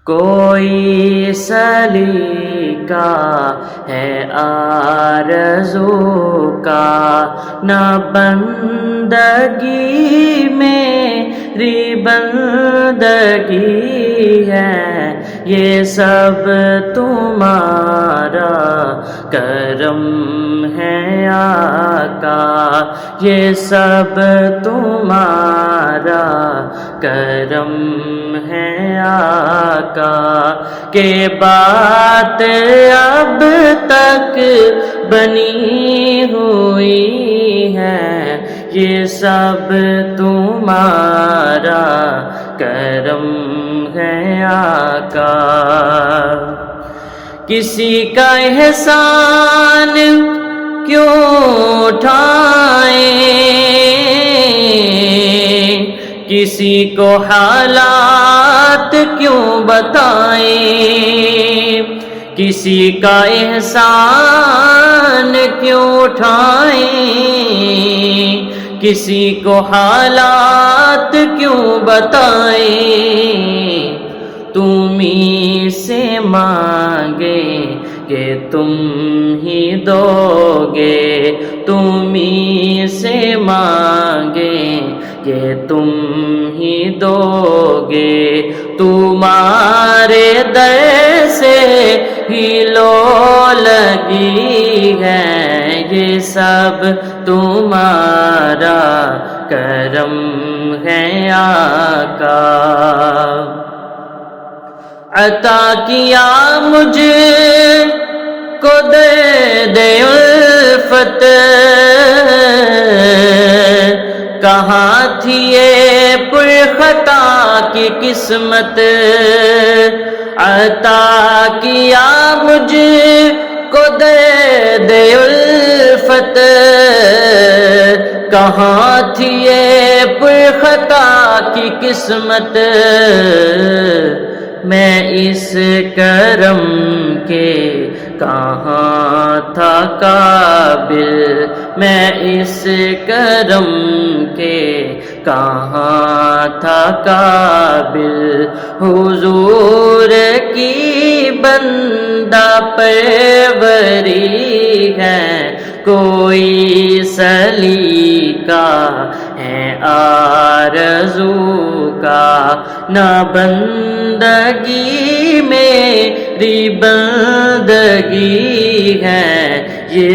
کوئی سلیقہ ہے آرزو کا، نہ بندگی میری بندگی ہے، یہ سب تمہارا کرم ہے آقا، یہ سب تمہارا کرم ہے آقا، کہ بات اب تک بنی ہوئی ہے، یہ سب تمہارا کرم ہے آقا۔ کسی کا احسان کیوں اٹھائیں، کسی کو حالات کیوں بتائیں، کسی کا احسان کیوں اٹھائیں، کسی کو حالات کیوں بتائیں، تمہیں سے مانگیں کہ تم ہی دو گے، تمہیں سے مانگیں کہ تم ہی دو گے، تمہارے در سے ہی لو لگی ہے، یہ سب تمہارا کرم ہے آقا۔ عطا کیا مجھ کو درد الفت، کہاں تھی یہ پرخطا کی قسمت، عطا کیا مجھ کو درد الفت، کہاں تھی یہ پرخطا کی قسمت، میں اس کرم کے کہاں تھا قابل، میں اس کرم کے کہاں تھا قابل، حضور کی بندہ پروری ہے، کوئی سلیقہ ہے آرزو کا، نہ بندگی میری بندگی ہے، یہ